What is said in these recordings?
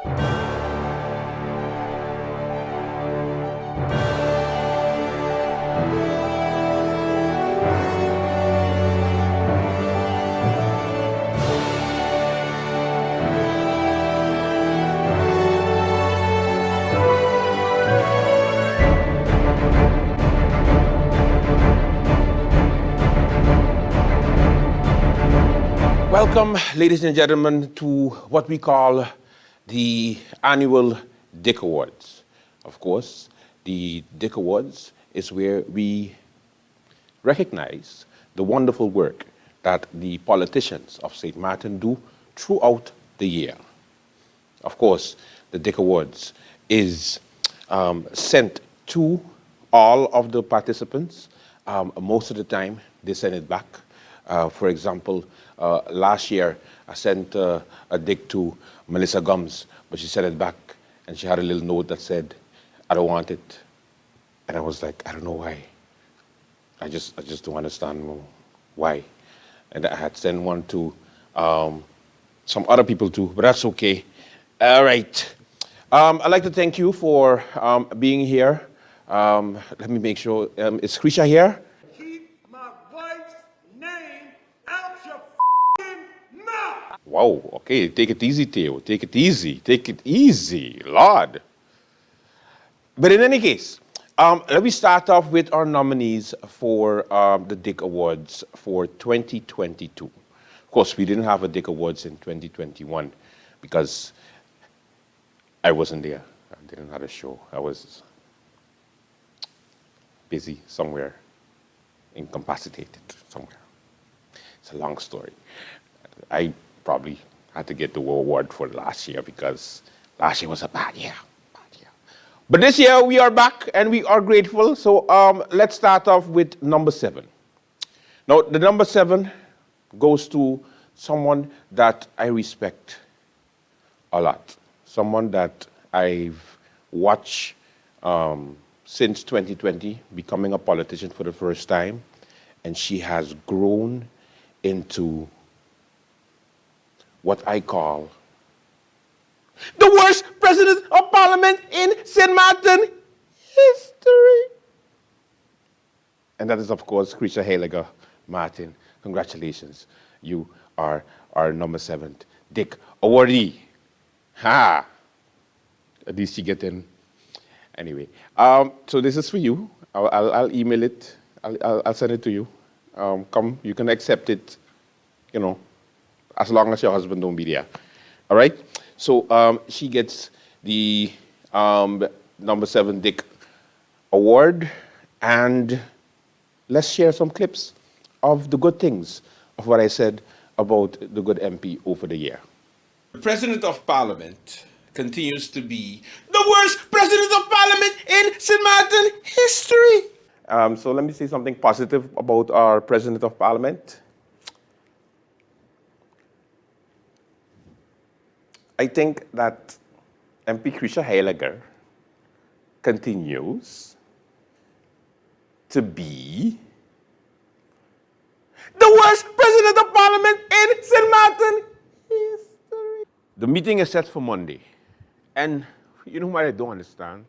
Welcome, ladies and gentlemen, to what we call the annual Dick Awards. Of course, the Dick Awards is where we recognize the wonderful work that the politicians of St. Maarten do throughout the year. Of course, the Dick Awards is sent to all of the participants. Most of the time, they send it back. For example, last year, I sent a dick to Melissa Gums, but she sent it back, and she had a little note that said, "I don't want it." And I was like, I don't know why. I just don't understand why. And I had sent one to some other people too, but that's okay. All right. I'd like to thank you for being here. Let me make sure. Is Krisha here? Keep my wife's name out your mouth. Wow, okay, take it easy, Theo. Take it easy. Take it easy, Lord. But in any case, let me start off with our nominees for the Dick Awards for 2022. Of course, we didn't have a Dick Awards in 2021 because I wasn't there. I didn't have a show. I was busy somewhere, incapacitated somewhere. It's a long story. I probably had to get the award for last year because last year was a bad year. But this year we are back and we are grateful. So let's start off with number 7. Now, the number 7 goes to someone that I respect a lot. Someone that I've watched since 2020, becoming a politician for the first time. And she has grown into what I call the worst president of parliament in St. Maarten history. And that is, of course, Krisha Martin. Congratulations. You are our number 7 Dick awardee. Ha! At least you get in. Anyway, so this is for you. I'll email it. I'll send it to you. Come, you can accept it, as long as your husband don't be there. All right? So she gets the number 7 Dick Award, and let's share some clips of the good things of what I said about the good MP over the year. The President of Parliament continues to be the worst President of Parliament in St. Maarten history. So let me say something positive about our President of Parliament. I think that MP Krisha Heiliger continues to be the worst President of Parliament in St. Maarten history. The meeting is set for Monday. And you know what I don't understand?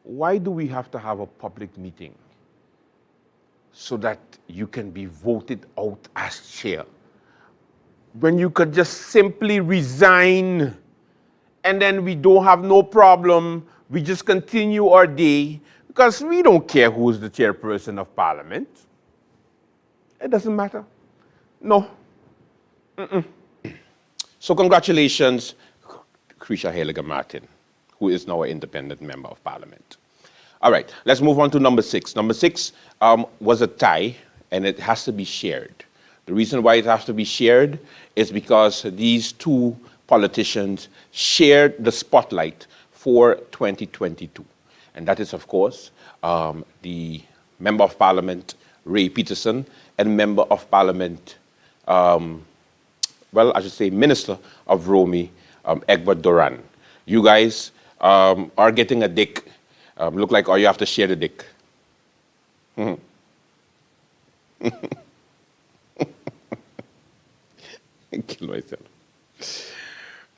Why do we have to have a public meeting so that you can be voted out as chair, when you could just simply resign and then we don't have no problem, we just continue our day because we don't care who's the chairperson of parliament. It doesn't matter. No. So congratulations, Krisha Martin, who is now an independent member of parliament. All right, let's move on to number 6. Number 6 was a tie, and it has to be shared. The reason why it has to be shared is because these two politicians shared the spotlight for 2022. And that is, of course, the Member of Parliament, Ray Peterson, and Member of Parliament, I should say Minister of Romy, Egbert Duran. You guys are getting a dick. Look like all you have to share the dick. Kill myself.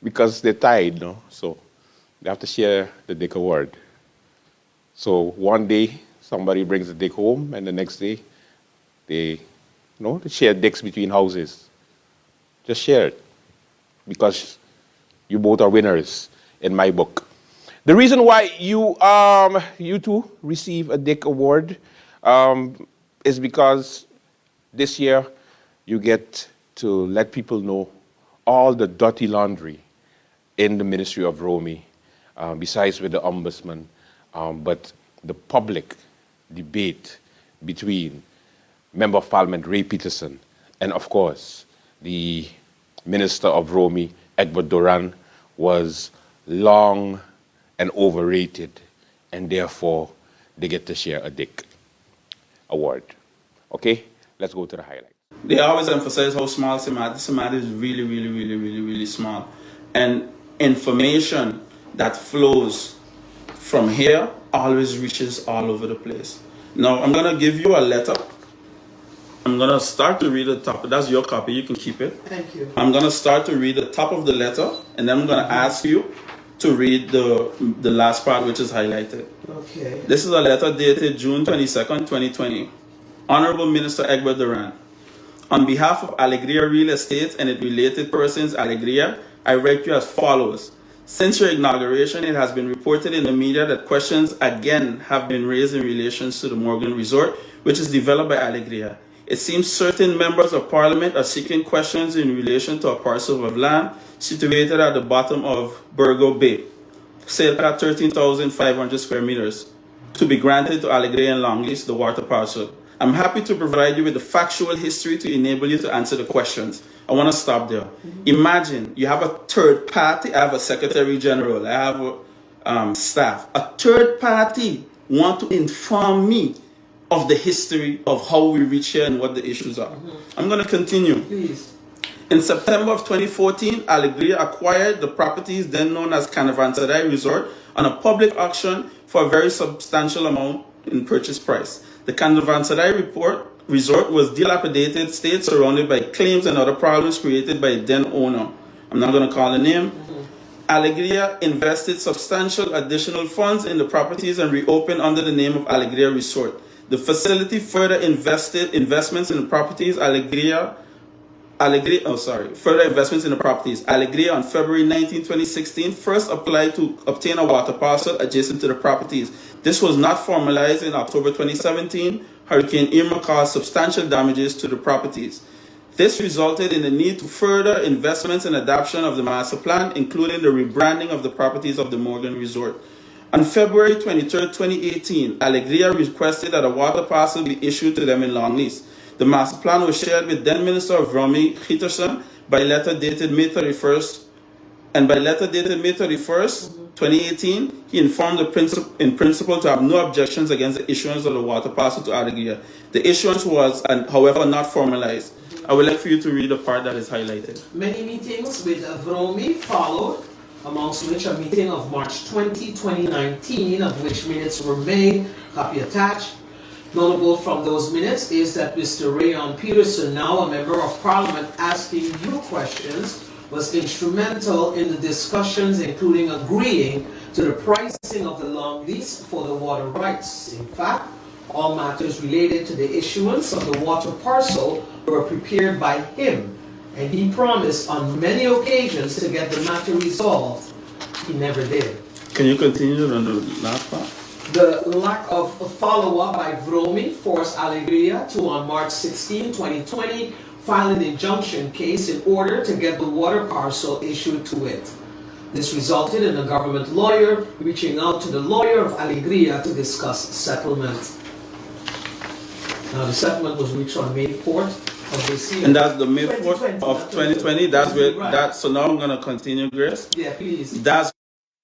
because they're tied, no? So they have to share the dick award. So one day somebody brings the dick home, and the next day they share dicks between houses. Just share it, because you both are winners in my book. The reason why you two receive a dick award is because this year you get to let people know all the dirty laundry in the ministry of Romy, besides with the ombudsman, but the public debate between Member of Parliament Ray Peterson and, of course, the Minister of Romy, Egbert Duran, was long and overrated, and therefore they get to share a dick award. Okay, let's go to the highlight. They always emphasize how small Samad is really small. And information that flows from here always reaches all over the place. Now, I'm going to give you a letter. I'm going to start to read the top. That's your copy. You can keep it. Thank you. I'm going to start to read the top of the letter, and then I'm going to ask you to read the last part, which is highlighted. Okay. This is a letter dated June 22nd, 2020. Honorable Minister Egbert Duran, on behalf of Alegria Real Estate and its related persons, Alegria, I write you as follows. Since your inauguration, it has been reported in the media that questions again have been raised in relation to the Morgan Resort, which is developed by Alegria. It seems certain members of parliament are seeking questions in relation to a parcel of land situated at the bottom of Burgo Bay, circa 13,500 square meters, to be granted to Alegria and Longlease, the water parcel. I'm happy to provide you with the factual history to enable you to answer the questions. I want to stop there. Imagine you have a third party. I have a secretary general. I have staff. A third party want to inform me of the history of how we reach here and what the issues are. I'm going to continue. Please. In September of 2014, Alegria acquired the properties then known as Caravanserai Resort on a public auction for a very substantial amount in purchase price. The Caravanserai Resort was dilapidated state surrounded by claims and other problems created by the then owner. I'm not going to call the name. Alegria invested substantial additional funds in the properties and reopened under the name of Alegria Resort. The facility further investments in the properties. Alegria on February 19, 2016 first applied to obtain a water parcel adjacent to the properties. This was not formalized in October 2017. Hurricane Irma caused substantial damages to the properties. This resulted in the need to further investments and adoption of the master plan, including the rebranding of the properties of the Morgan Resort. On February 23, 2018, Alegria requested that a water parcel be issued to them in Longlease. The master plan was shared with then Minister of Romy Peterson by letter dated May 31st. And by letter dated May 31st, 2018, he informed in principle to have no objections against the issuance of the water parcel to Alegria. The issuance was, however, not formalized. I would like for you to read the part that is highlighted. Many meetings with Vromi followed, amongst which a meeting of March 20, 2019, of which minutes were made, copy attached. Notable from those minutes is that Mr. Rayon Peterson, now a member of parliament asking you questions, was instrumental in the discussions, including agreeing to the pricing of the long lease for the water rights. In fact, all matters related to the issuance of the water parcel were prepared by him, and he promised on many occasions to get the matter resolved. He never did. Can you continue on the last part? The lack of follow-up by Vromi forced Alegria to, on March 16, 2020, file an injunction case in order to get the water parcel issued to it. This resulted in a government lawyer reaching out to the lawyer of Alegria to discuss settlement. Now, the settlement was reached on May 4th of this year. And that's the May 4th of 2020. That's where that. So now I'm going to continue, Grace. Yeah, please. That's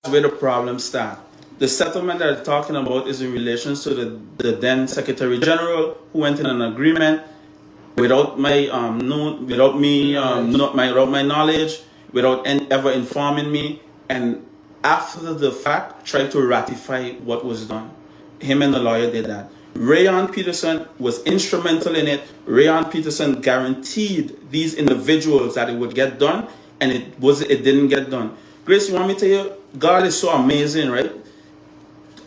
where the problems start. The settlement that I'm talking about is in relation to the then Secretary General who went in an agreement without my knowledge, without ever informing me, and after the fact tried to ratify what was done. Him and the lawyer did that. Rayon Peterson was instrumental in it. Rayon Peterson guaranteed these individuals that it would get done and it didn't get done. Grace, you want me to tell you, God is so amazing, right?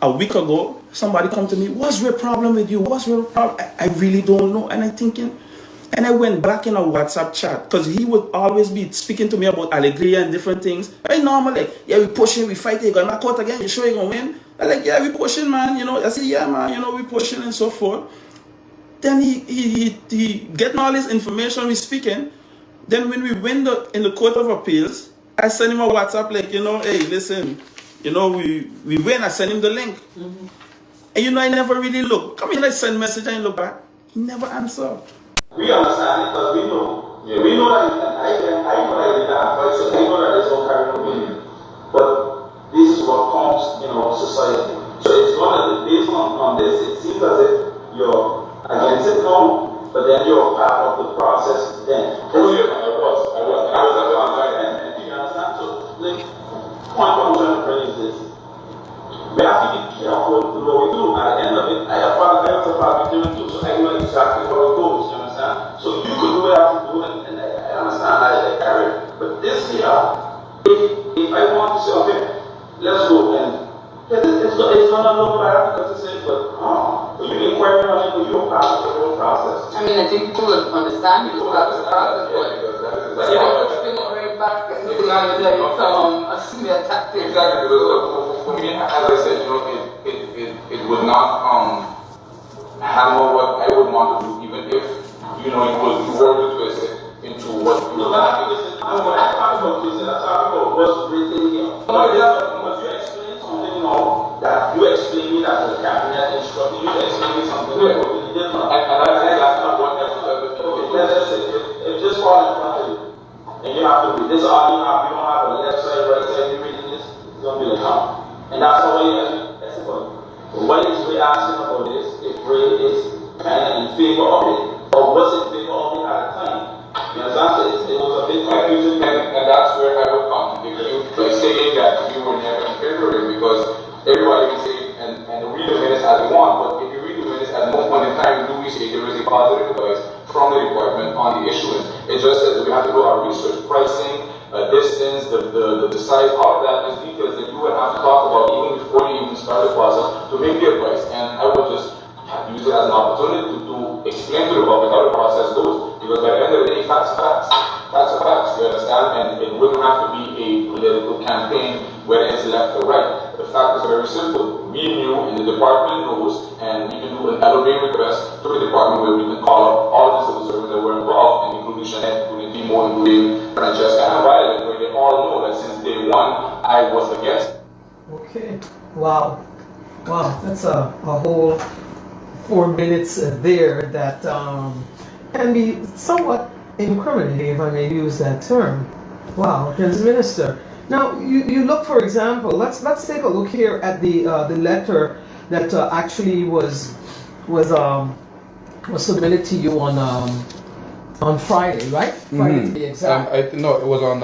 A week ago, somebody come to me, what's your problem with you? What's your problem? I really don't know. And I'm thinking, and I went back in a WhatsApp chat, because he would always be speaking to me about Alegria and different things. I normally, like, yeah, we pushing, we fighting, you're going to knock out again, you sure you're going to win? I'm like, yeah, we pushing, man. I said, yeah, man, we pushing and so forth. Then he getting all this information, we speaking. Then when we win in the Court of Appeals, I send him a WhatsApp like, hey, listen, we win, I send him the link. And I never really look. Come here, I send message and look back. He never answer. We understand it because we know. Yeah, we know that I know that it's not advice, so I know that there's no carrying opinion. But this is what comes, society. So it's not that based on this, it seems as if you're against it now, but then you're part of the process then. Oh yeah, I was. And you understand? So the point I'm trying to bring is this. We have to be careful with what we do. At the end of it, I have a parliamentarian too, so I know exactly how it goes, you understand? So you could do what I have to do, and I understand I carry it. But this here, if I want to say, okay, let's go, and it's not a look bad because to say, but you inquire on it, but you're part of the whole process. I mean, I think people would understand you part of the process, but you know, it's been right back and it's not like a smear tactic. Exactly, because for me, as I said, it would not handle what I would want to do, even if, you were to twist it into what you want. No, I talk about this, and I talk about what's written here. But you explain something now, that you explain me that the cabinet instructed you to explain me something that you didn't know. And that's not what it just falls in front of you. And you have to read. This is all you have. You don't have a left side, right side. You're reading this. It's going to be like, and that's how that's about it. So what is we asking about this? If Ray is kind of in favor of it, or was in favor of it at the time? You understand? It was a bit confusing. And that's where I would contradict you by saying that you were never in favor of it, because everybody can say and read the minutes as they want, but if you read the minutes, at no point in time do we say there is a positive advice from the department on the issuance. It just says we have to do our research, pricing, distance, the size, all of that is details that you would have to talk about even before you even start the process to make the advice. And I would just use it as an opportunity to explain to the public how the process goes. Because by the end of the day, facts are facts. Facts are facts, you understand? And it wouldn't have to be a political campaign whether it's left or right. The fact is very simple. We knew and the department knows, and we can do an elevated request to the department where we can call up all the civil servants that were involved, including Jeanette, including Timo, including Francesca and Violet, where they all know that since day one, I was against. Okay. Wow. Wow. That's a whole 4 minutes there that can be somewhat incriminating, if I may use that term. Wow, against the minister. Now, you look, for example, let's take a look here at the letter that actually was submitted to you on Friday, right? Friday to be exact. No, it was on.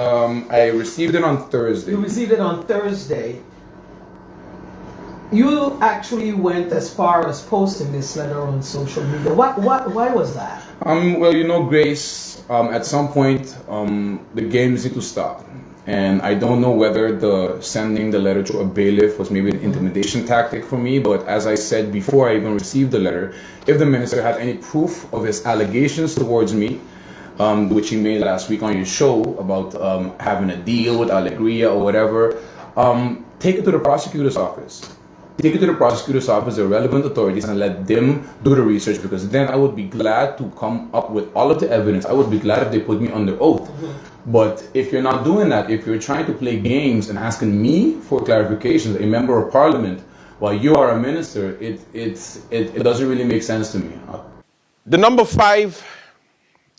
I received it on Thursday. You received it on Thursday. You actually went as far as posting this letter on social media. Why was that? Well, Grace, at some point, the games need to stop. And I don't know whether sending the letter to a bailiff was maybe an intimidation tactic for me, but as I said before I even received the letter, if the minister had any proof of his allegations towards me, which he made last week on your show about having a deal with Alegria or whatever, take it to the prosecutor's office. Take it to the prosecutor's office, the relevant authorities, and let them do the research, because then I would be glad to come up with all of the evidence. I would be glad if they put me under oath. But if you're not doing that, if you're trying to play games and asking me for clarifications, a member of parliament, while you are a minister, it doesn't really make sense to me. The number 5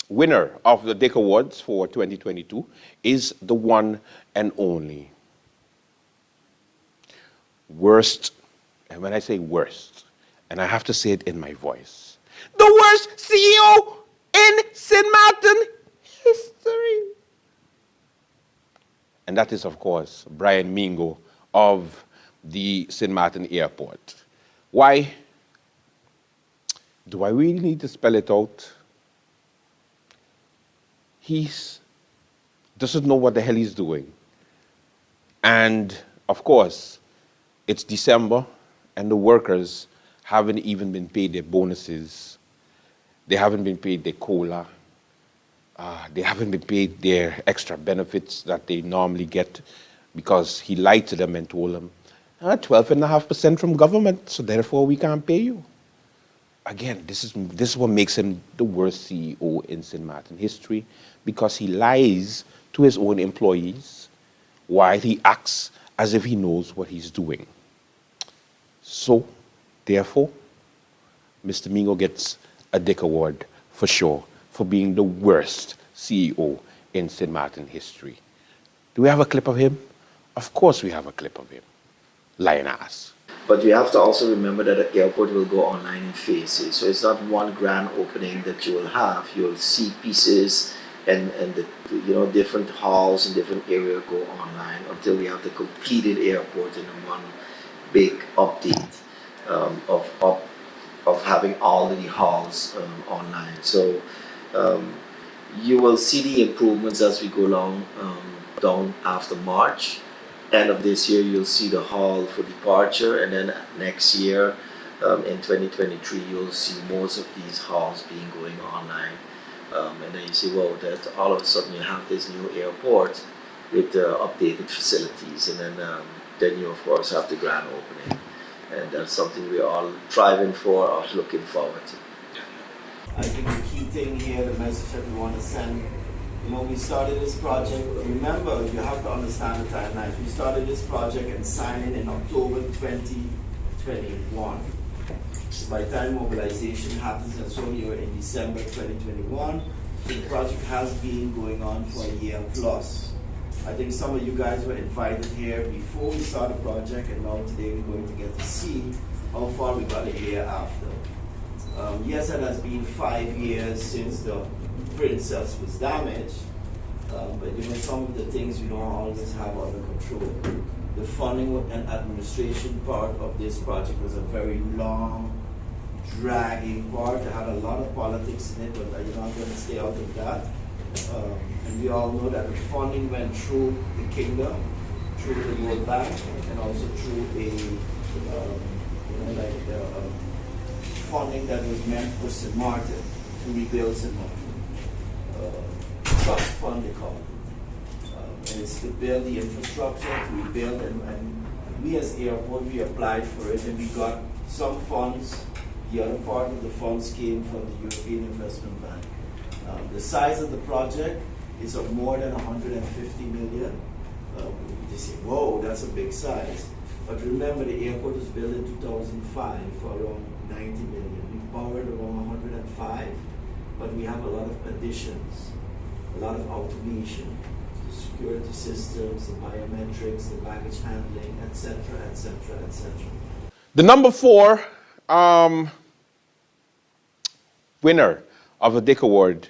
winner of the Dick Awards for 2022 is the one and only worst, and when I say worst, and I have to say it in my voice, the worst CEO in St. Maarten history. And that is, of course, Brian Mingo of the St. Maarten Airport. Why? Do I really need to spell it out? He's doesn't know what the hell he's doing. And of course, it's December and the workers haven't even been paid their bonuses. They haven't been paid their COLA. They haven't been paid their extra benefits that they normally get because he lied to them and told them, 12.5% from government, so therefore we can't pay you. Again, this is what makes him the worst CEO in St. Martin history, because he lies to his own employees while he acts as if he knows what he's doing. So, therefore, Mr. Mingo gets a Dick Award for sure for being the worst CEO in St. Martin history. Do we have a clip of him? Of course we have a clip of him. Lying ass. But we have to also remember that the airport will go online in phases. So it's not one grand opening that you will have. You'll see pieces and the different halls and different areas go online until we have the completed airport in one big update of having all the halls online. So you will see the improvements as we go along down after March. End of this year, you'll see the hall for departure, and then next year, in 2023, you'll see most of these halls being going online. And then you see, well, that all of a sudden you have this new airport with updated facilities, and then you of course have the grand opening, and that's something we're all striving for or looking forward to. I think the key thing here, the message that we want to send, we started this project, remember, you have to understand the timeline. We started this project and signed it in October 2021. So by the time mobilization happens and so you're in December 2021, the project has been going on for a year plus. I think some of you guys were invited here before we started the project, and now today we're going to get to see how far we got a year after. Yes, it has been 5 years since the Princess was damaged, but some of the things you don't always have under control. The funding and administration part of this project was a very long, dragging part. It had a lot of politics in it, but I'm going to stay out of that. And we all know that the funding went through the kingdom, through the World Bank, and also through funding that was meant for St. Martin, to rebuild St. Martin. Trust fund, they call it. And it's to build the infrastructure, to rebuild, and we as airport, we applied for it, and we got some funds. The other part of the funds came from the European Investment Bank. The size of the project is of more than 150 million. They say, whoa, that's a big size. But remember, the airport was built in 2005 for around 90 million. We borrowed around 105, but we have a lot of additions, a lot of automation, the security systems, the biometrics, the baggage handling, etc., etc., etc. The number 4 winner of the Dick Award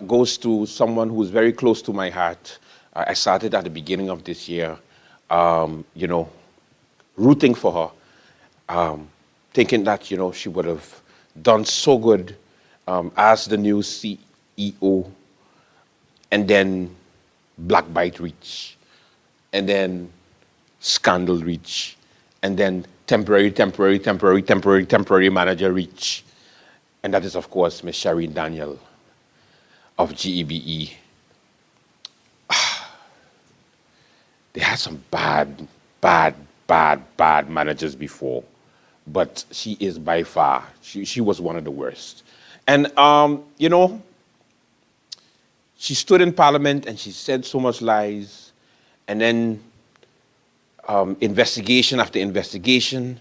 goes to someone who's very close to my heart. I started at the beginning of this year, rooting for her, thinking that, she would have done so good as the new CEO, and then black bite reach, and then scandal reach, and then temporary manager reach. And that is, of course, Miss Sharon Daniel of GEBE. They had some bad managers before, but she is by far, she was one of the worst. And, she stood in Parliament and she said so much lies, and then investigation after investigation.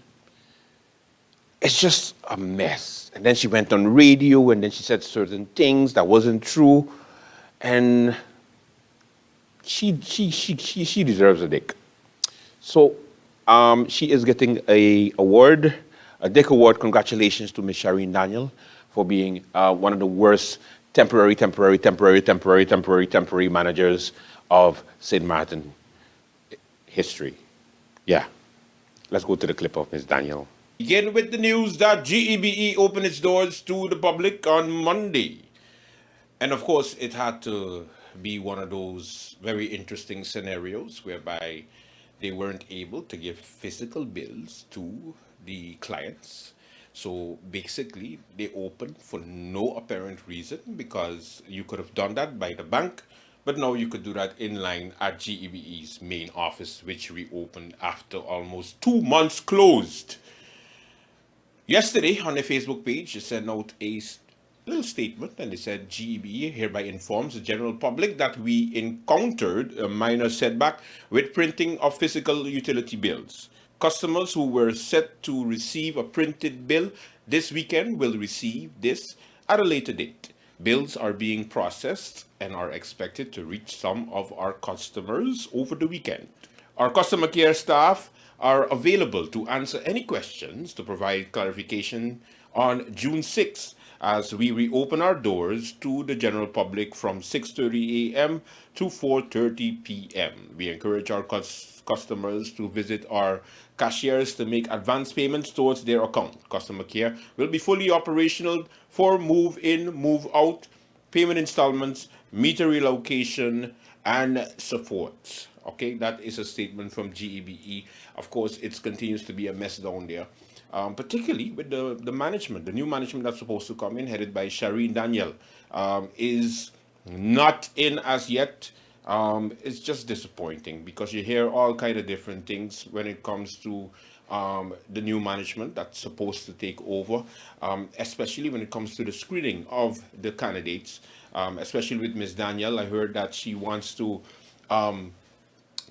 It's just a mess. And then she went on radio and then she said certain things that wasn't true, and she deserves a dick. So she is getting a award, a Dick Award. Congratulations to Miss Sharon Daniel for being one of the worst temporary managers of St. Martin history. Yeah. Let's go to the clip of Miss Daniel. Begin with the news that GEBE opened its doors to the public on Monday. And of course, it had to be one of those very interesting scenarios whereby they weren't able to give physical bills to the clients. So basically, they opened for no apparent reason because you could have done that by the bank, but now you could do that in line at GEBE's main office, which reopened after almost 2 months closed. Yesterday, on their Facebook page, they sent out a little statement and they said GEBE hereby informs the general public that we encountered a minor setback with printing of physical utility bills. Customers who were set to receive a printed bill this weekend will receive this at a later date. Bills are being processed and are expected to reach some of our customers over the weekend. Our customer care staff are available to answer any questions to provide clarification on June 6th as we reopen our doors to the general public from 6:30 a.m. to 4:30 p.m. We encourage our customers to visit our cashiers to make advance payments towards their account. Customer care will be fully operational for move in, move out, payment installments, meter relocation, and support. Okay, that is a statement from GEBE. Of course, it continues to be a mess down there, particularly with the management. The new management that's supposed to come in, headed by Sharon Daniel, is not in as yet. It's just disappointing because you hear all kind of different things when it comes to the new management that's supposed to take over, especially when it comes to the screening of the candidates, especially with Ms. Daniel. I heard that she wants to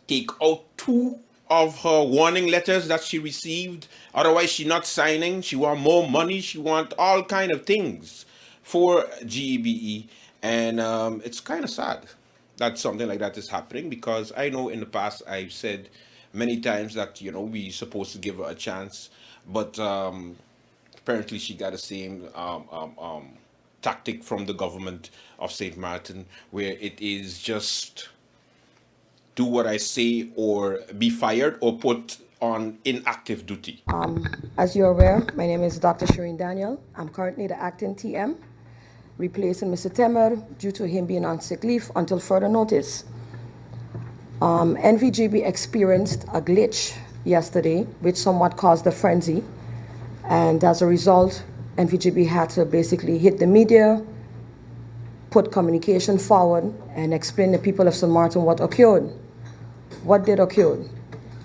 take out 2 of her warning letters that she received. Otherwise, she's not signing. She want more money. She want all kind of things for GEBE. And it's kind of sad that something like that is happening because I know in the past I've said many times that, we supposed to give her a chance. But apparently she got the same tactic from the government of St. Maarten where it is just do what I say or be fired or put on inactive duty. As you're aware, my name is Dr. Sharon Daniel. I'm currently the acting TM, replacing Mr. Temer due to him being on sick leave until further notice. NVGB experienced a glitch yesterday, which somewhat caused a frenzy. And as a result, NVGB had to basically hit the media, put communication forward, and explain to people of St. Maarten what occurred. What did occur?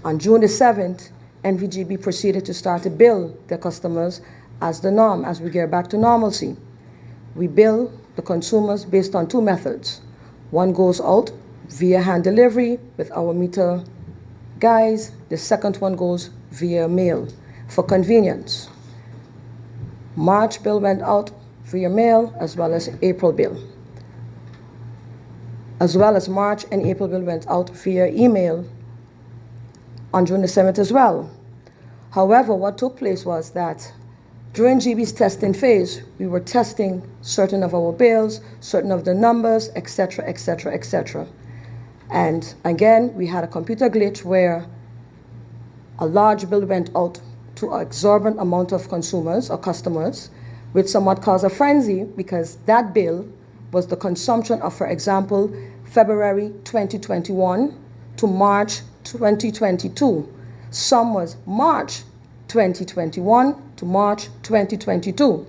On June the 7th, NVGB proceeded to start to bill their customers as the norm, as we get back to normalcy. We bill the consumers based on 2 methods. One goes out via hand delivery with our meter guys. The second one goes via mail for convenience. March bill went out via mail as well as April bill. As well as March and April bill went out via email on June the 7th as well. However, what took place was that during GB's testing phase, we were testing certain of our bills, certain of the numbers, etc., etc., etc. And again, we had a computer glitch where a large bill went out to an exorbitant amount of consumers or customers, which somewhat caused a frenzy because that bill was the consumption of, for example, February 2021 to March 2022. Some was March 2021 to March 2022.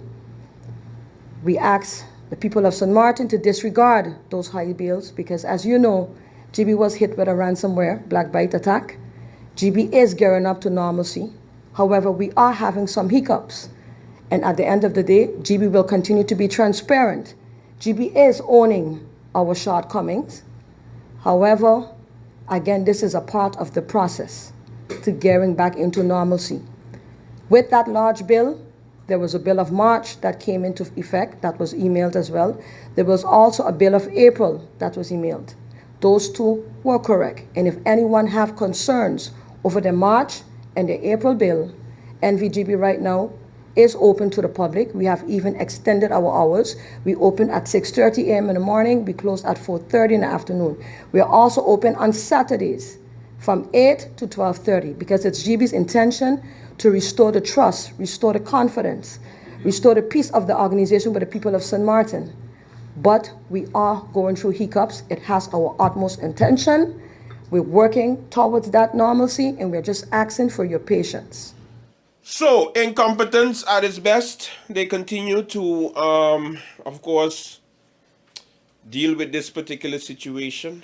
We asked the people of St. Maarten to disregard those high bills because, as you know, GB was hit with a ransomware, Black Bite attack. GB is gearing up to normalcy. However, we are having some hiccups. And at the end of the day, GB will continue to be transparent. GB is owning our shortcomings. However, again, this is a part of the process to gearing back into normalcy. With that large bill, there was a bill of March that came into effect that was emailed as well. There was also a bill of April that was emailed. Those 2 were correct. And if anyone have concerns over the March and the April bill, NVGB right now is open to the public. We have even extended our hours. We open at 6:30 a.m. in the morning. We close at 4:30 in the afternoon. We are also open on Saturdays from 8 to 12:30 because it's GB's intention to restore the trust, restore the confidence, restore the peace of the organization with the people of St. Maarten. but we are going through hiccups. It has our utmost intention. We're working towards that normalcy, and we're just asking for your patience. So, incompetence at its best. They continue to, of course, deal with this particular situation.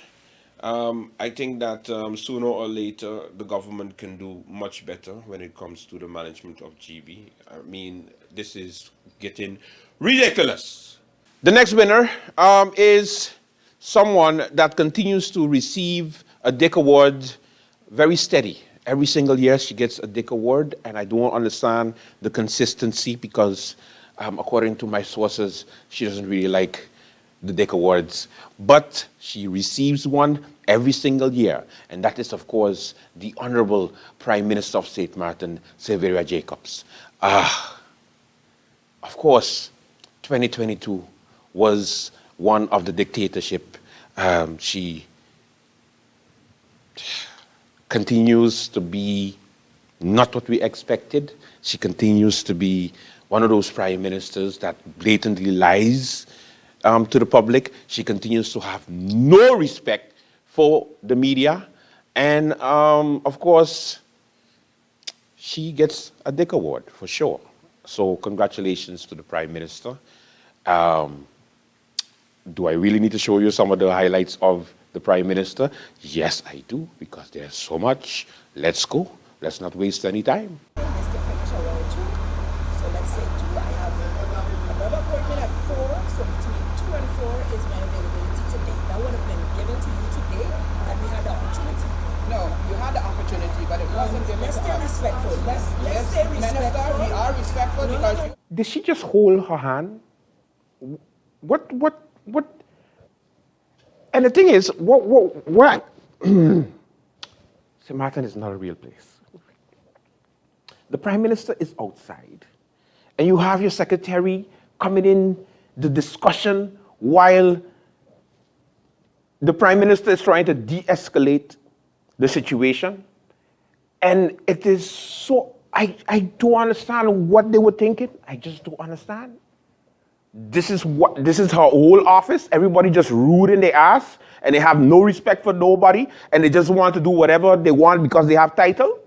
I think that sooner or later the government can do much better when it comes to the management of GB. I mean, this is getting ridiculous. The next winner is someone that continues to receive a Dick Award very steady. Every single year she gets a Dick Award, and I don't understand the consistency because according to my sources, she doesn't really like the Dick Awards, but she receives one every single year, and that is, of course, the Honorable Prime Minister of St. Maarten, Severia Jacobs. Of course, 2022 was one of the dictatorship. She continues to be not what we expected. She continues to be one of those prime ministers that blatantly lies to the public. She continues to have no respect for the media. And of course, she gets a Dick Award for sure. So congratulations to the Prime Minister. Do I really need to show you some of the highlights of the Prime Minister? Yes, I do, because there's so much. Let's go. Let's not waste any time. But it wasn't given Let's to stay us. respectful. Let's Yes, stay respectful. Minister, we are respectful because you... Did she just hold her hand? What? And the thing is, what? St. Maarten is not a real place. The Prime Minister is outside, and you have your secretary coming in the discussion while the Prime Minister is trying to de-escalate the situation. And it is so, I don't understand what they were thinking. I just don't understand. This is her whole office. Everybody just rude in their ass, and they have no respect for nobody, and they just want to do whatever they want because they have title.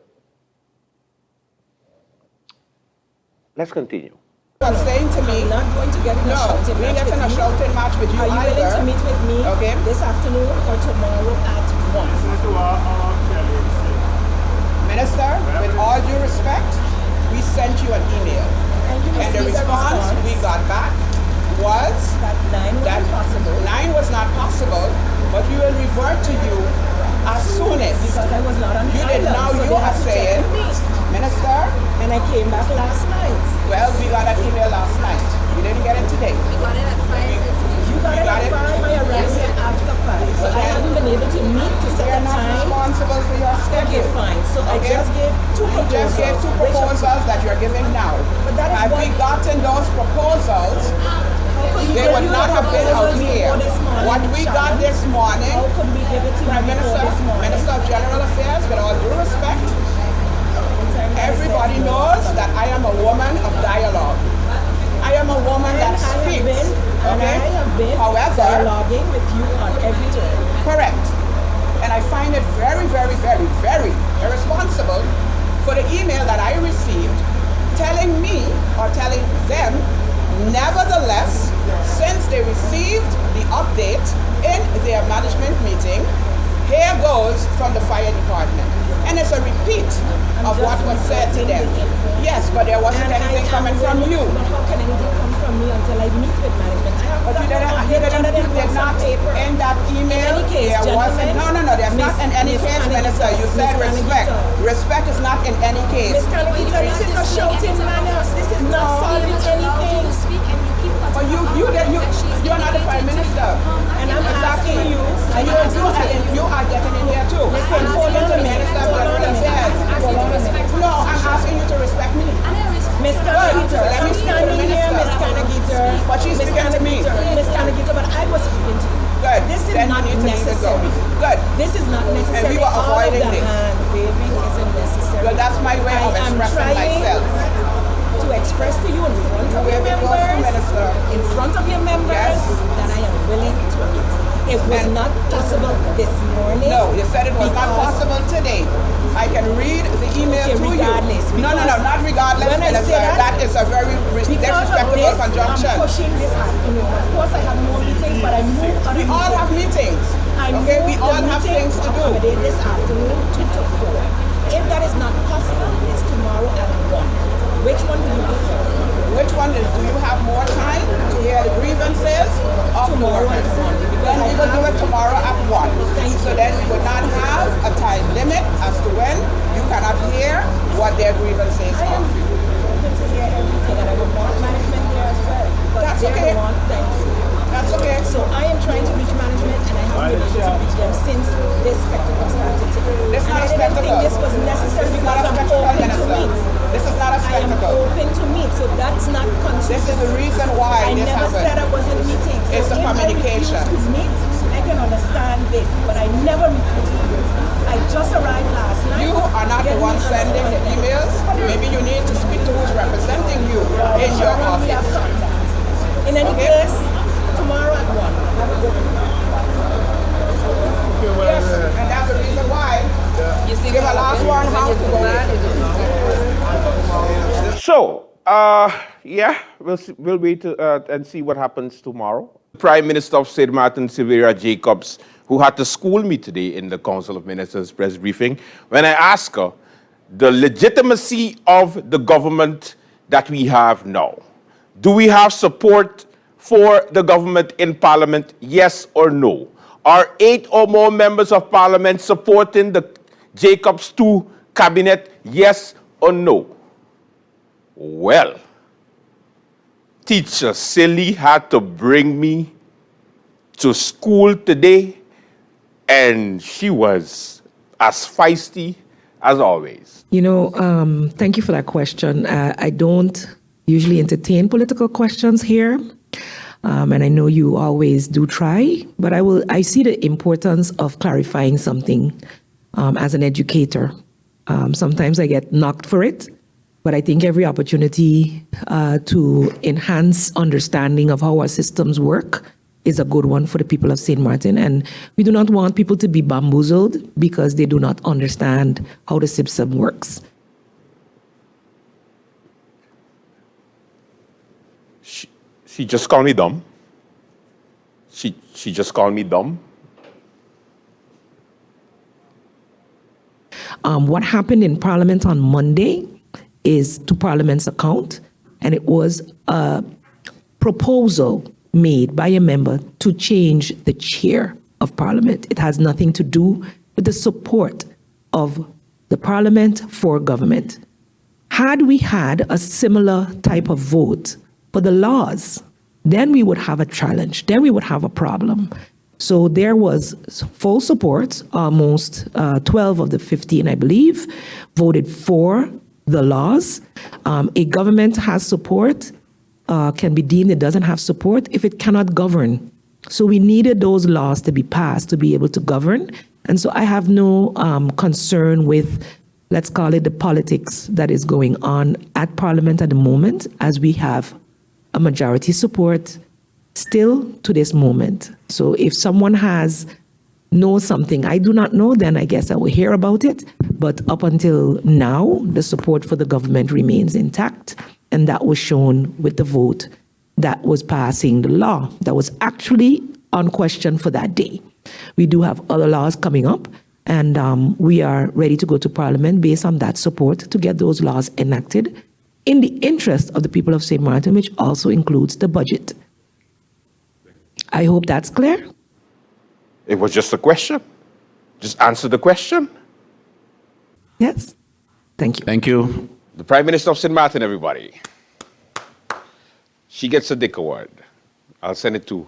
Let's continue. You are saying to me, I'm not going to get in a shouting match with you. shouting match with you Are you either. willing to meet with me this afternoon or tomorrow at 1? Minister, with all due respect, we sent you an email. And the response we got back was that 9 was not possible, but we will revert to you as soon as. Because I was not on You did island, now, so you they are had to check saying, with me. Minister, And I came back last night. well, we got an email last night. We didn't get it today. We got it at 5:50. You got it at 5, I arrived here after 5. So I haven't been able to meet to set You're a not time. responsible for your schedule. Okay, fine. So I just gave two You proposals. just gave two which of- proposals that you're giving now. But that is Had we what- gotten those proposals, they would not have been out here. What we got this morning, How could we give it to Prime you before Minister, this morning? Minister of General Affairs, with all due respect, everybody knows that I am a woman of dialogue. I am a woman that speaks. I have been However, dialoguing with you on every turn. correct. And I find it very, very, very, very irresponsible for the email that I received telling me or telling them, nevertheless, since they received the update in their management meeting, here goes from the fire department. And it's a repeat of what was said to them. Yes, but there wasn't anything coming from you. But how can anything come from me until I meet with management? I have But you did not in that email. In any case, there wasn't. gentlemen, No, there's not in any Miss case, Canagita, Minister. You Miss said respect. Canagita. Respect is not in any case. Miss Canagita, this is a shouting manner. This is not solving anything. But you're not the Prime Minister. And I'm asking you, You are getting in here too. Listen, I'm hold on a the minute. Minister of Hold on a General minute. Affairs. No, I'm asking you to respect me. Miss Good. Canagita, Let me I'm speak to the standing here, Minister. Miss Canagita. But she's Miss speaking to me. Miss Canagita, but I was speaking to you. Good. This is Then not you need to leave it go. necessary. Good. This is not necessary. And we were avoiding All of the this. hand waving isn't necessary. Well, that's my way of I am expressing trying myself. to express to you in front of your Wave it close to members, Minister. in front of your members, Yes. that I am willing to meet. It was not possible this morning. No, you said it was not possible today. I can read the email to regardless, you. No, not regardless. When I say that is a very disrespectful conjunction. I'm pushing this afternoon. Of course, I have more meetings, but I move other We all have meetings. Okay, we all have things to do. This afternoon, 2 to 4. If that is not possible, it's tomorrow at 1. Which one do you prefer? Which one? Do you have more time to hear the grievances? Tomorrow at 1. Then we will do it tomorrow at 1. So then we would not have a time limit as to when you cannot hear what their grievances are. I am open to hear everything, and I would want management here as well. That's okay. That's okay. So I am trying to reach management, and I have been able to reach them since this spectacle started today. This is not a I didn't think spectacle. this was necessary because I'm open to meet. This is not a spectacle. I am open to meet, so that's not considered. This is the reason why this never happened. said I was in meetings. So It's a communication. If I refuse to meet, I can understand this, but I never refused to meet. I just arrived last night. You are not the one sending the emails. Maybe you need to speak to who's representing you in your office. We have contact. In any case, tomorrow at 1. Yes, and that's the reason why. You see, give a last one how to go. So, yeah, we'll wait and see what happens tomorrow. Prime Minister of St. Maarten, Severa Jacobs, who had to school me today in the Council of Ministers press briefing, when I asked her the legitimacy of the government that we have now. Do we have support for the government in Parliament, yes or no? Are 8 or more members of Parliament supporting the Jacobs 2 cabinet, yes or no? Well, teacher Silly had to bring me to school today, and she was as feisty as always. You know, thank you for that question. I don't usually entertain political questions here. And I know you always do try, but I see the importance of clarifying something as an educator. Sometimes I get knocked for it, but I think every opportunity to enhance understanding of how our systems work is a good one for the people of St. Maarten. And we do not want people to be bamboozled because they do not understand how the system works. She just called me dumb. She just called me dumb. What happened in Parliament on Monday is to Parliament's account, and it was a proposal made by a member to change the chair of Parliament. It has nothing to do with the support of the Parliament for government. Had we had a similar type of vote for the laws, then we would have a challenge, then we would have a problem. So there was full support, almost 12 of the 15, I believe, voted for the laws. A government has support, can be deemed it doesn't have support if it cannot govern. So we needed those laws to be passed to be able to govern. And so I have no concern with, let's call it the politics that is going on at Parliament at the moment, as we have a majority support still to this moment. So if someone knows something I do not know, then I guess I will hear about it. But up until now, the support for the government remains intact. And that was shown with the vote that was passing the law that was actually on question for that day. We do have other laws coming up, and we are ready to go to Parliament based on that support to get those laws enacted in the interest of the people of St. Maarten, which also includes the budget. I hope that's clear. It was just a question. Just answer the question. Yes. Thank you. Thank you. The Prime Minister of St. Maarten, everybody. She gets a Dick Award. I'll send it to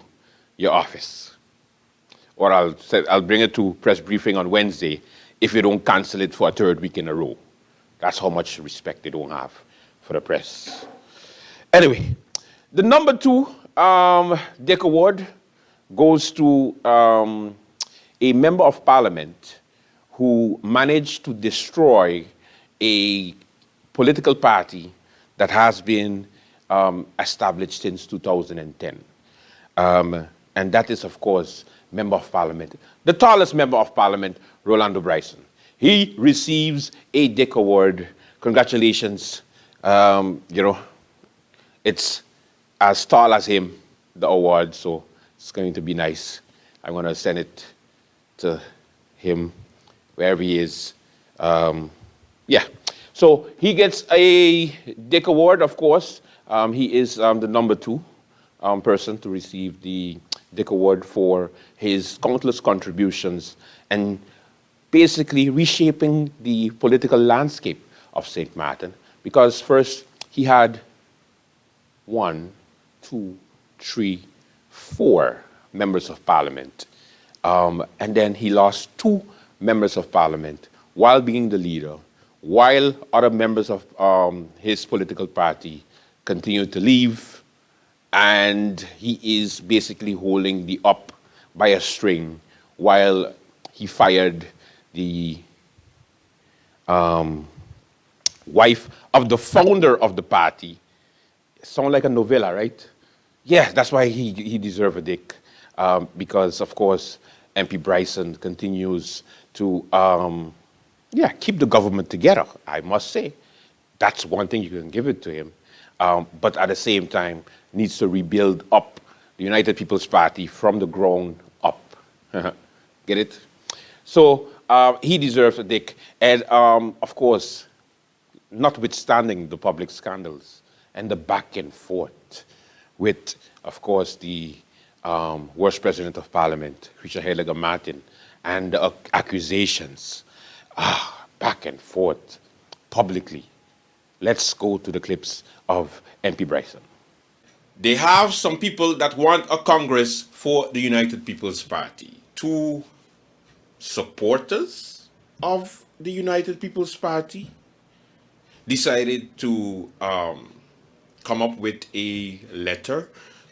your office. Or I'll bring it to press briefing on Wednesday if you don't cancel it for a third week in a row. That's how much respect they don't have for the press. Anyway, the number 2 Dick Award goes to a member of Parliament who managed to destroy a political party that has been established since 2010. and that is, of course, Member of Parliament, the tallest Member of Parliament, Rolando Bryson. He receives a Dick Award. Congratulations. It's as tall as him, the award, so it's going to be nice. I'm going to send it to him wherever he is. Yeah. So he gets a Dick Award, of course. He is the number 2 person to receive the Dick Award for his countless contributions and basically reshaping the political landscape of St. Maarten. Because first he had 1, 2, 3, 4 members of parliament. And then he lost 2 members of parliament while being the leader, while other members of his political party continued to leave, and he is basically holding the up by a string while he fired the wife of the founder of the party. Sound like a novella, right? Yeah, that's why he deserves a dick. Because, of course, MP Bryson continues to keep the government together, I must say. That's one thing you can give it to him. But at the same time, needs to rebuild up the United People's Party from the ground up. Get it? So he deserves a dick. And, of course, notwithstanding the public scandals and the back and forth with, of course, the worst president of parliament, Krisha Martin, and the accusations, back and forth, publicly. Let's go to the clips of MP Bryson. They have some people that want a Congress for the United People's Party. 2 supporters of the United People's Party decided to come up with a letter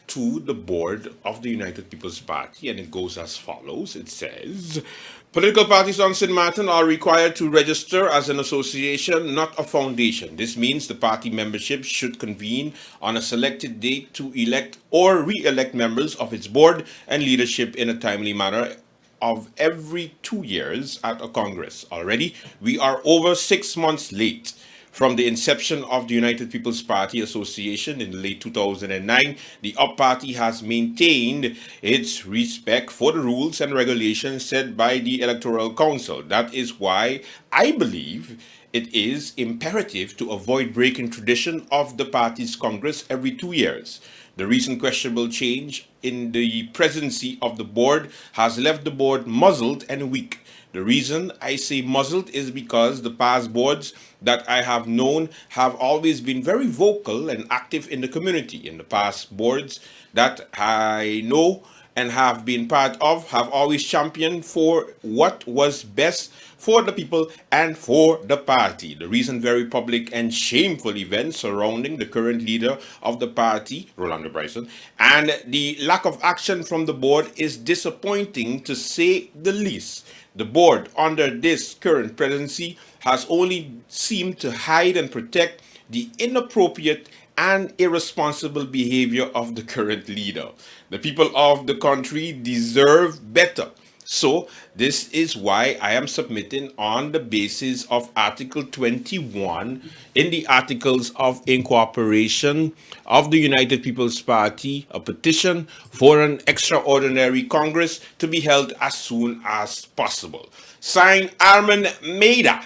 to the board of the United People's Party, and it goes as follows. It says, political parties on St. Maarten are required to register as an association, not a foundation. This means the party membership should convene on a selected date to elect or re-elect members of its board and leadership in a timely manner of every 2 years at a Congress. Already, we are over 6 months late. From the inception of the United People's Party Association in late 2009, the UP Party has maintained its respect for the rules and regulations set by the Electoral Council. That is why I believe it is imperative to avoid breaking tradition of the party's Congress every 2 years. The recent questionable change in the presidency of the board has left the board muzzled and weak. The reason I say muzzled is because the past boards that I have known have always been very vocal and active in the community. In the past boards that I know and have been part of have always championed for what was best for the people and for the party. The recent very public and shameful events surrounding the current leader of the party, Rolando Bryson, and the lack of action from the board is disappointing to say the least. The board under this current presidency has only seemed to hide and protect the inappropriate and irresponsible behavior of the current leader. The people of the country deserve better. So this is why I am submitting on the basis of Article 21 in the Articles of Incorporation of the United People's Party, a petition for an extraordinary Congress to be held as soon as possible. Signed, Armin Maida,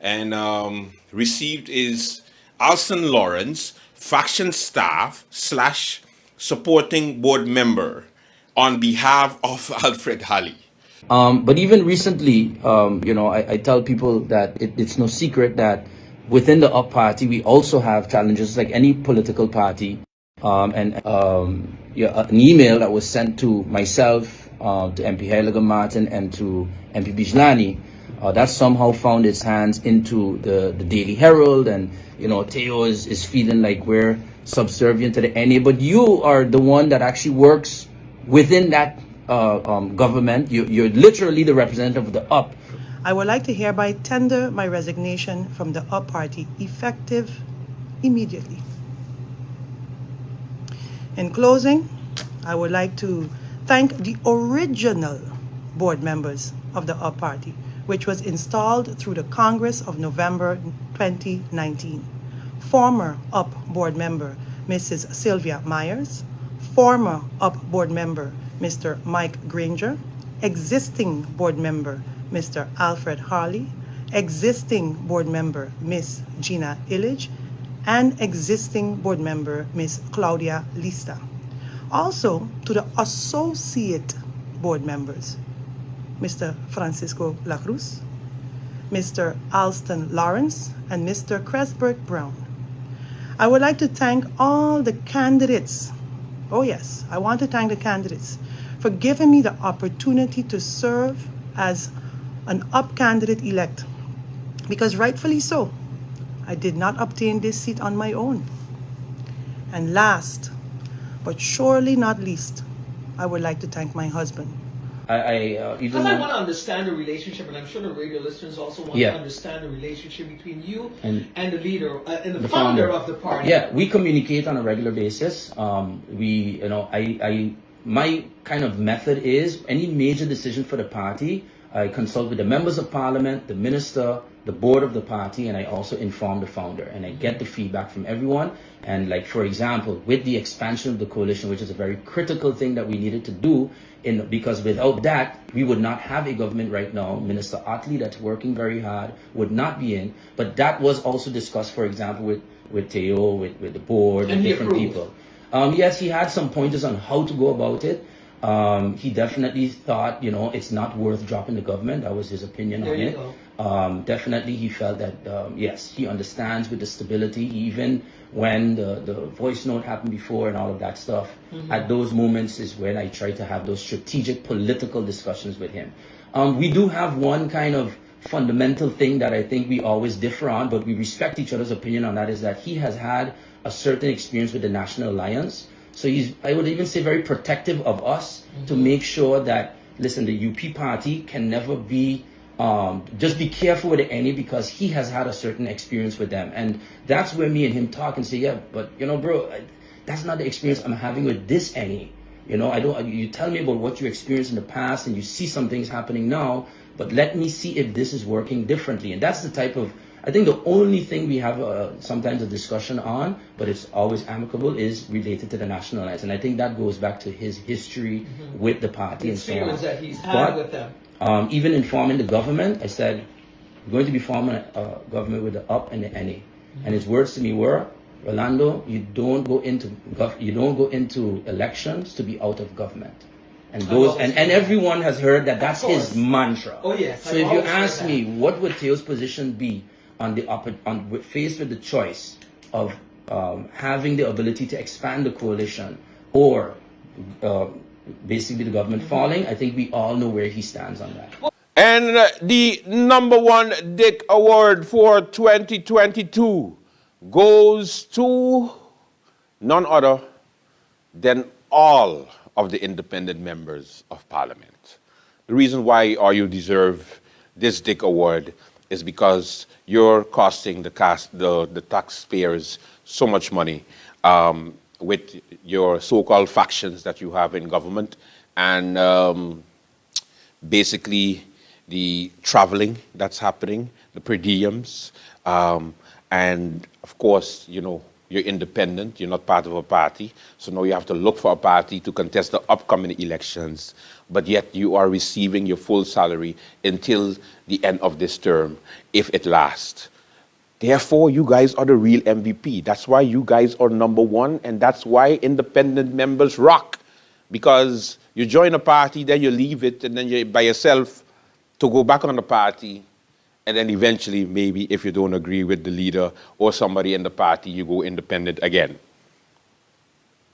and received is Alston Lawrence, faction staff / supporting board member on behalf of Alfred Halley. But even recently, I tell people that it's no secret that within the UP party, we also have challenges like any political party. An email that was sent to myself, to MP Martin, and to MP Bijlani, that somehow found its hands into the Daily Herald, and Theo is feeling like we're subservient to the NA. But you are the one that actually works within that government. You're literally the representative of the UP. I would like to hereby tender my resignation from the UP party effective immediately. In closing, I would like to thank the original board members of the UP Party, which was installed through the Congress of November 2019. Former UP board member, Mrs. Sylvia Myers, former UP board member, Mr. Mike Granger, existing board member, Mr. Alfred Harley, existing board member, Ms. Gina Illich, and existing board member, Ms. Claudia Lista. Also, to the associate board members, Mr. Francisco La Cruz, Mr. Alston Lawrence, and Mr. Cresberg Brown. I would like to thank all the candidates. Oh yes, I want to thank the candidates for giving me the opportunity to serve as an UP candidate-elect, because rightfully so, I did not obtain this seat on my own. And last, but surely not least, I would like to thank my husband. Because I want to understand the relationship, and I'm sure the radio listeners also want to understand the relationship between you and the leader and the founder of the party. Yeah, we communicate on a regular basis. My kind of method is any major decision for the party, I consult with the members of parliament, the minister, the board of the party, and I also inform the founder, and I get the feedback from everyone. And like, for example, with the expansion of the coalition, which is a very critical thing that we needed to do, because without that, we would not have a government right now. Minister Otley, that's working very hard, would not be in. But that was also discussed, for example, with Theo, with the board, and different people. Yes, he had some pointers on how to go about it. He definitely thought, it's not worth dropping the government. That was his opinion on it. Definitely, he felt that, yes, he understands with the stability, even when the voice note happened before and all of that stuff. At those moments is when I try to have those strategic political discussions with him. We do have one kind of fundamental thing that I think we always differ on, but we respect each other's opinion on that, is that he has had a certain experience with the National Alliance. So he's, I would even say, very protective of us to make sure that, listen, the UP party can never be, just be careful with the NA, because he has had a certain experience with them. And that's where me and him talk and say, yeah, but bro, that's not the experience I'm having with this NA. You tell me about what you experienced in the past and you see some things happening now, but let me see if this is working differently. And that's the type of, I think the only thing we have sometimes a discussion on, but it's always amicable, is related to the National Alliance. And I think that goes back to his history with the party and so on. That he's had with them. Even in forming the government, I said, we're going to be forming a government with the UP and the NA. And his words to me were, Rolando, you don't go into elections to be out of government. And everyone has heard that that's his mantra. Oh yes. So if you ask me, what would Theo's position be faced with the choice of having the ability to expand the coalition or basically the government falling, I think we all know where he stands on that. And the #1 Dick Award for 2022 goes to none other than all of the independent members of Parliament. The reason why you deserve this Dick Award is because you're costing the taxpayers so much money with your so-called factions that you have in government, and basically the traveling that's happening, the per diems, and of course, you're independent, you're not part of a party, so now you have to look for a party to contest the upcoming elections, but yet you are receiving your full salary until the end of this term, if it lasts. Therefore, you guys are the real MVP. That's why you guys are #1, and that's why independent members rock. Because you join a party, then you leave it, and then you're by yourself to go back on the party, and then eventually, maybe if you don't agree with the leader or somebody in the party, you go independent again.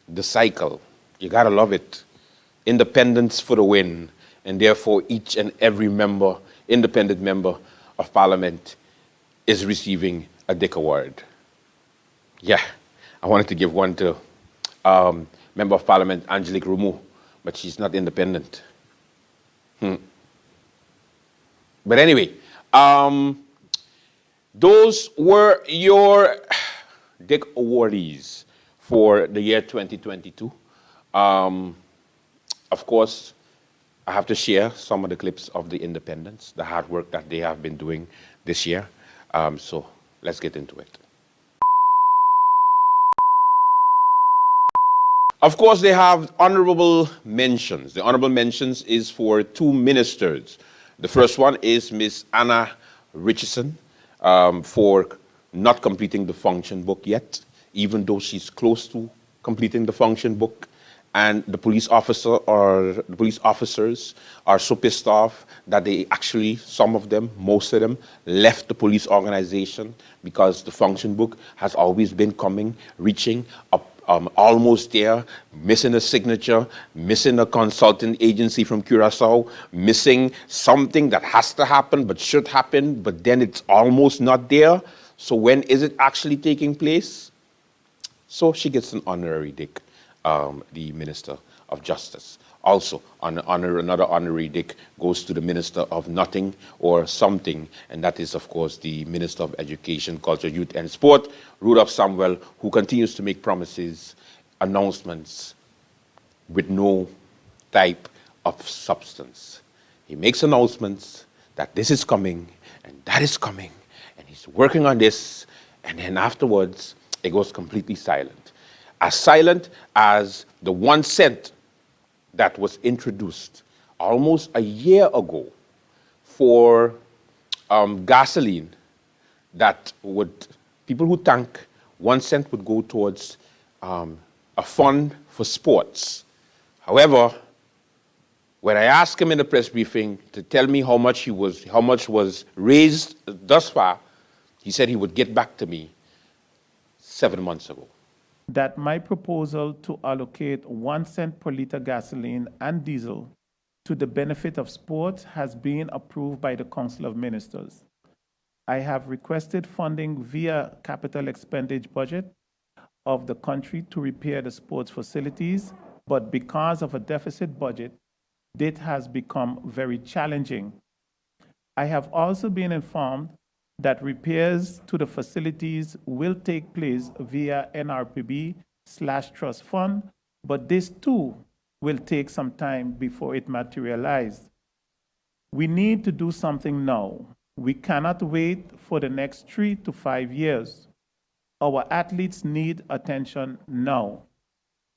The cycle, you gotta love it. Independence for the win, and therefore each and every independent member of Parliament is receiving a Dick Award. Yeah, I wanted to give one to Member of Parliament Angelique Roumou, but she's not independent. But anyway, those were your Dick Awardees for the year 2022. Of of course, I have to share some of the clips of the independents, the hard work that they have been doing this year. So let's get into it. Of course, they have honorable mentions. The honorable mentions is for 2 ministers. The first one is Miss Anna Richardson for not completing the function book yet, even though she's close to completing the function book. And the police officers are so pissed off that they actually, some of them, most of them, left the police organization because the function book has always been coming, reaching up, almost there, missing a signature, missing a consulting agency from Curaçao, missing something that has to happen but should happen, but then it's almost not there. So when is it actually taking place? So she gets an honorary dick, the Minister of Justice. Also, another honorary dick goes to the Minister of Nothing or Something, and that is, of course, the Minister of Education, Culture, Youth and Sport, Rudolph Samuel, who continues to make promises, announcements, with no type of substance. He makes announcements that this is coming, and that is coming, and he's working on this, and then afterwards, it goes completely silent. As silent as the 1 cent that was introduced almost a year ago for gasoline that would, people who tank, 1 cent would go towards a fund for sports. However, when I asked him in the press briefing to tell me how much was raised thus far, he said he would get back to me 7 months ago. That my proposal to allocate 1 cent per liter gasoline and diesel to the benefit of sports has been approved by the Council of Ministers. I have requested funding via capital expenditure budget of the country to repair the sports facilities, but because of a deficit budget, this has become very challenging. I have also been informed that repairs to the facilities will take place via NRPB/trust fund, but this too will take some time before it materializes. We need to do something now. We cannot wait for the next 3 to 5 years. Our athletes need attention now.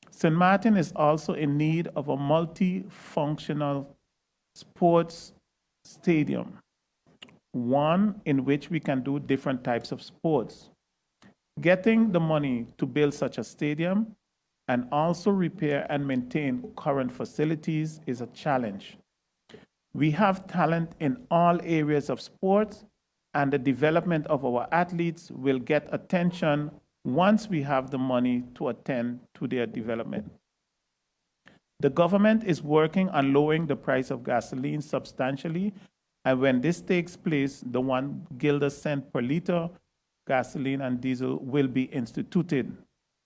St. Maarten is also in need of a multifunctional sports stadium, one in which we can do different types of sports. Getting the money to build such a stadium and also repair and maintain current facilities is a challenge. We have talent in all areas of sports, and the development of our athletes will get attention once we have the money to attend to their development. The government is working on lowering the price of gasoline substantially, and when this takes place, the 1 guilder cent per liter gasoline and diesel will be instituted.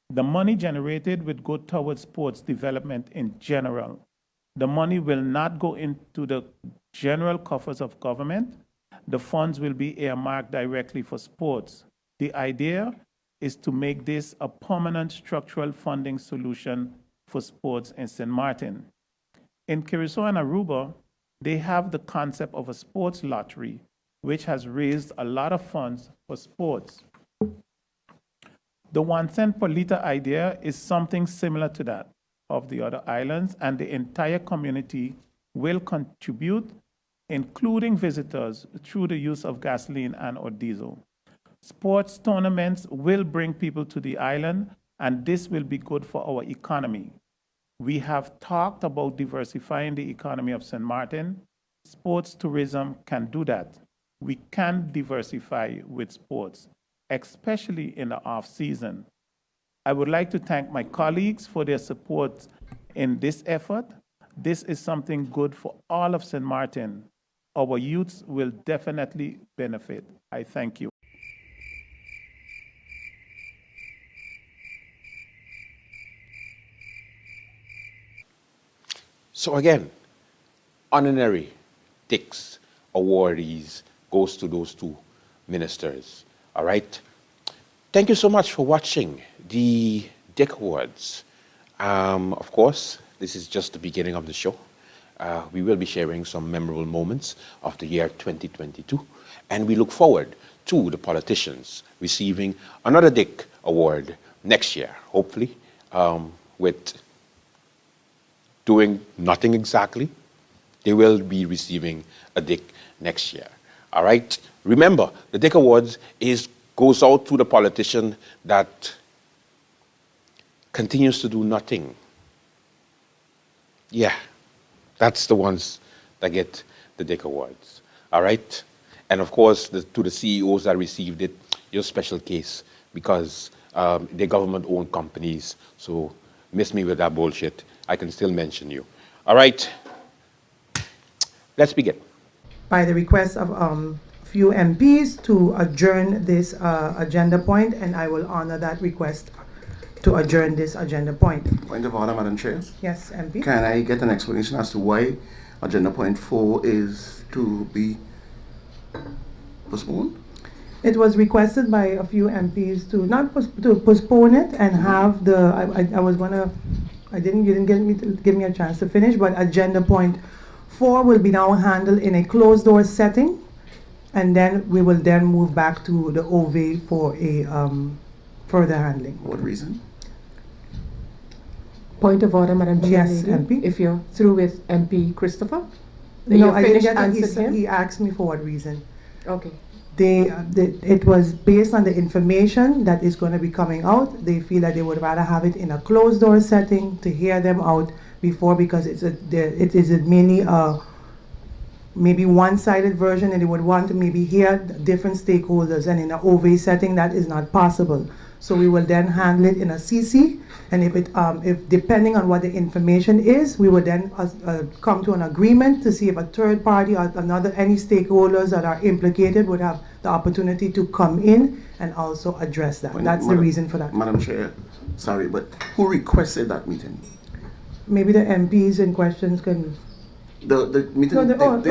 The money generated will go towards sports development in general. The money will not go into the general coffers of government. The funds will be earmarked directly for sports. The idea is to make this a permanent structural funding solution for sports in St. Maarten. In Curaçao and Aruba, they have the concept of a sports lottery, which has raised a lot of funds for sports. The 1 cent per liter idea is something similar to that of the other islands, and the entire community will contribute, including visitors, through the use of gasoline and or diesel. Sports tournaments will bring people to the island, and this will be good for our economy. We have talked about diversifying the economy of St. Maarten. Sports tourism can do that. We can diversify with sports, especially in the off-season. I would like to thank my colleagues for their support in this effort. This is something good for all of St. Maarten. Our youths will definitely benefit. I thank you. So again, honorary ticks, awardees goes to those 2 ministers. All right. Thank you so much for watching the Dick Awards. Of course, this is just the beginning of the show. We will be sharing some memorable moments of the year 2022, and we look forward to the politicians receiving another Dick Award next year, hopefully, with doing nothing exactly. They will be receiving a Dick next year. All right? Remember, the Dick Awards goes out to the politician that continues to do nothing. Yeah, that's the ones that get the Dick Awards. All right? And of course, to the CEOs that received it, you're a special case because they're government-owned companies. So miss me with that bullshit. I can still mention you. All right? Let's begin. By the request of few MPs to adjourn this agenda point, and I will honor that request to adjourn this agenda point. Point of order, Madam Chair. Yes, MP. Can I get an explanation as to why agenda point 4 is to be postponed? It was requested by a few MPs to not to postpone it and have the. I was gonna. You didn't give me a chance to finish, but agenda point 4 will be now handled in a closed door setting, and then we will then move back to the OV for a further handling. What reason? Point of order, Madam Chair. Yes, MP. If you're through with MP Christopher? No, I didn't get answers him? he asked me for what reason. Okay. It was based on the information that is going to be coming out. They feel that they would rather have it in a closed door setting to hear them out before, because it is mainly a maybe one-sided version, and they would want to maybe hear different stakeholders, and in an OV setting that is not possible. So we will then handle it in a CC, and if depending on what the information is, we would then come to an agreement to see if a third party or any stakeholders that are implicated would have the opportunity to come in and also address that. That's the reason for that. Madam Chair, sorry, but who requested that meeting? Maybe the MPs in questions can. The meeting. Carnival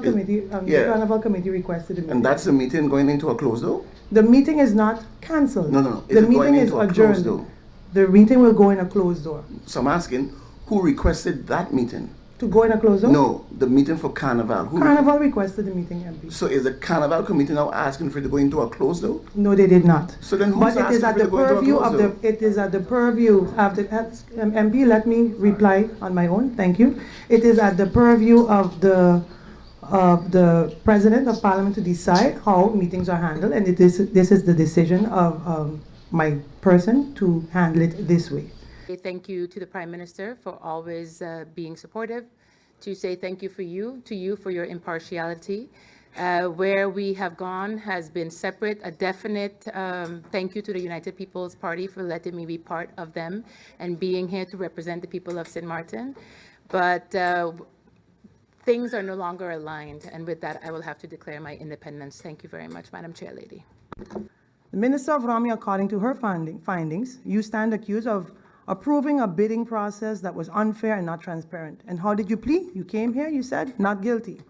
committee. The Carnival committee requested the meeting. And that's the meeting going into a closed door? The meeting is not cancelled. No. The meeting is adjourned. The meeting will go in a closed door. So I'm asking, who requested that meeting? To go in a closed door? No, the meeting for Carnival. Carnival requested the meeting, MP. So is the Carnival committee now asking for it to go into a closed door? No, they did not. So then who's asking for it to go into a closed door? It is at the purview of the MP. Let me reply on my own. Thank you. It is at the purview of the President of Parliament to decide how meetings are handled, and this is the decision of my person to handle it this way. Thank you to the Prime Minister for always being supportive, to say thank you to you for your impartiality. Where we have gone has been separate. A definite thank you to the United People's Party for letting me be part of them and being here to represent the people of St. Maarten. But things are no longer aligned, and with that I will have to declare my independence. Thank you very much, Madam Chair Lady. The Minister of Rami, according to her findings, you stand accused of approving a bidding process that was unfair and not transparent. And how did you plead? You came here, you said, not guilty.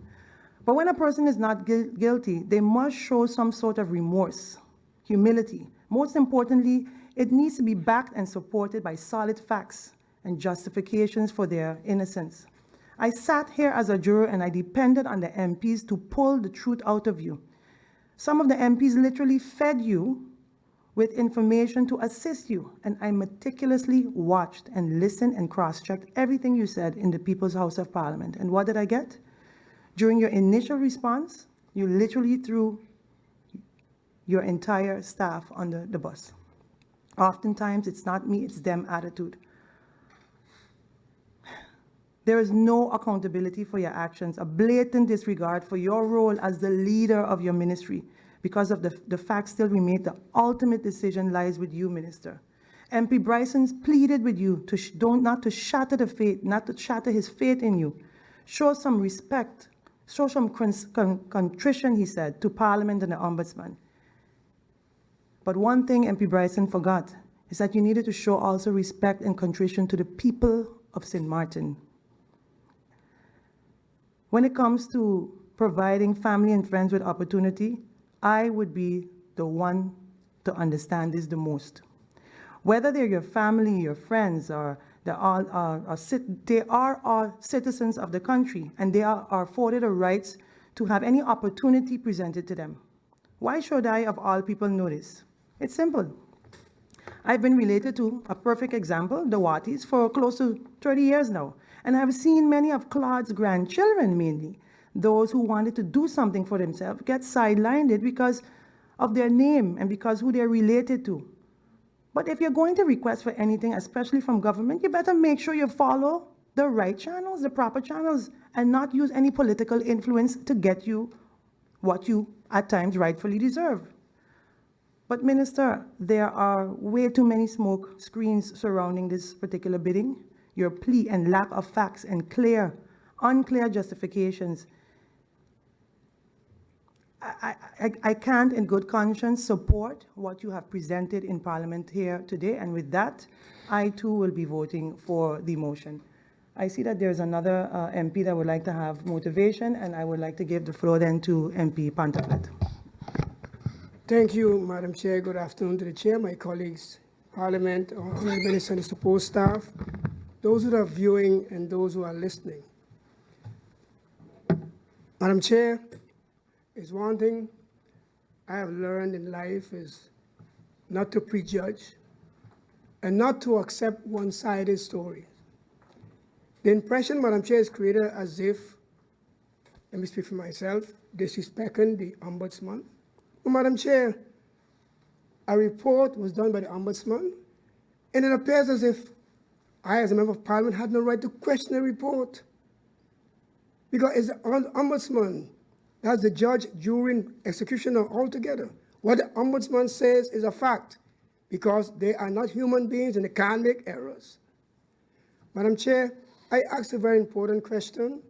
But when a person is not guilty, they must show some sort of remorse, humility. Most importantly, it needs to be backed and supported by solid facts and justifications for their innocence. I sat here as a juror and I depended on the MPs to pull the truth out of you. Some of the MPs literally fed you with information to assist you, and I meticulously watched and listened and cross-checked everything you said in the People's House of Parliament. And what did I get? During your initial response, you literally threw your entire staff under the bus. Oftentimes, it's not me, it's them attitude. There is no accountability for your actions, a blatant disregard for your role as the leader of your ministry. Because of the fact still remain, the ultimate decision lies with you, Minister. MP Bryson pleaded with you not to shatter his faith in you. Show some respect, show some contrition, he said, to Parliament and the Ombudsman. But one thing MP Bryson forgot is that you needed to show also respect and contrition to the people of St. Maarten. When it comes to providing family and friends with opportunity, I would be the one to understand this the most. Whether they're your family, your friends, or they are all citizens of the country, and they are afforded a right to have any opportunity presented to them. Why should I, of all people, know this? It's simple. I've been related to a perfect example, the Watties, for close to 30 years now. And I've seen many of Claude's grandchildren, mainly, those who wanted to do something for themselves, get sidelined because of their name and because who they're related to. But if you're going to request for anything, especially from government, you better make sure you follow the right channels, the proper channels, and not use any political influence to get you what you at times rightfully deserve. But Minister, there are way too many smoke screens surrounding this particular bidding. Your plea and lack of facts and unclear justifications. I can't in good conscience support what you have presented in Parliament here today, and with that, I too will be voting for the motion. I see that there's another MP that would like to have motivation, and I would like to give the floor then to MP Pantaflet. Thank you, Madam Chair. Good afternoon to the Chair, my colleagues, Parliament, Honourable Minister and the support staff, those who are viewing and those who are listening. Madam Chair, is one thing I have learned in life is not to prejudge and not to accept one-sided stories. The impression, Madam Chair, is created as if, let me speak for myself, disrespecting the Ombudsman. Well, Madam Chair, a report was done by the Ombudsman, and it appears as if I, as a member of Parliament, had no right to question the report. Because it's the Ombudsman, that's the judge, jury, executioner altogether. What the Ombudsman says is a fact, because they are not human beings and they can't make errors. Madam Chair, I asked a very important question.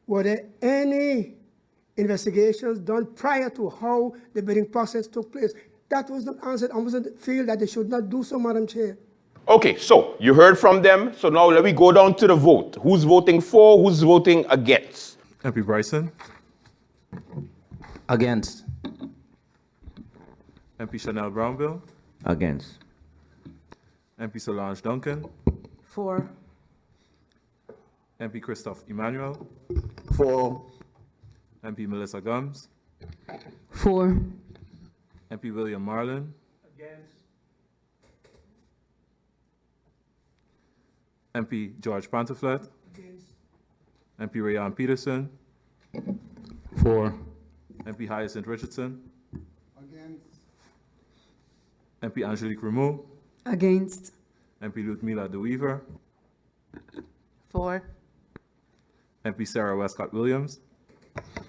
Were there any investigations done prior to how the bidding process took place? That was not answered. Ombudsman feel that they should not do so, Madam Chair. Okay, so you heard from them. So now let me go down to the vote. Who's voting for? Who's voting against? MP Bryson. Against. MP Chanel Brownbill. Against. MP Solange Duncan. For. MP Christophe Emmanuel. For. MP Melissa Gums. For. MP William Marlin. Against. MP George Pantaflet. Against. MP Rayan Peterson. For. MP Hyacinth Richardson. Against. MP Angelique Rameau. Against. MP Ludmila De Weaver. For. MP Sarah Westcott Williams.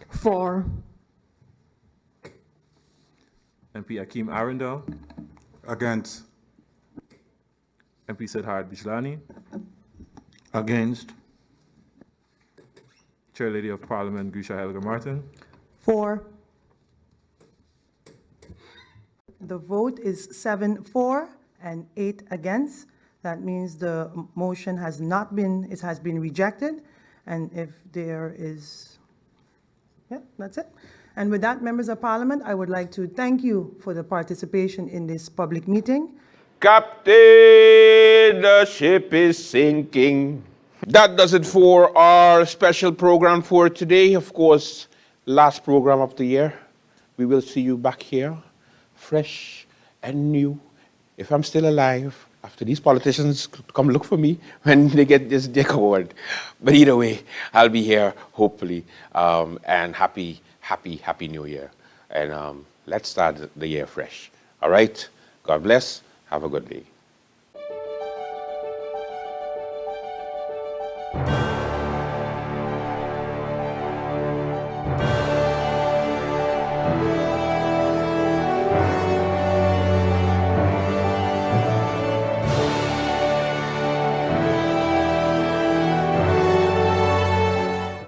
For. MP Akeem Arundel. Against. MP Siddharth Bijlani. Against. Chair Lady of Parliament Krisha Martin. For. The vote is 7 for and 8 against. That means the motion has not been, it has been rejected. And if there is, yeah, that's it. And with that, members of Parliament, I would like to thank you for the participation in this public meeting. Captain, the ship is sinking. That does it for our special program for today. Of course, last program of the year. We will see you back here, fresh and new. If I'm still alive, after these politicians come look for me when they get this dick award. But either way, I'll be here, hopefully, and happy New Year. And let's start the year fresh. All right? God bless. Have a good day.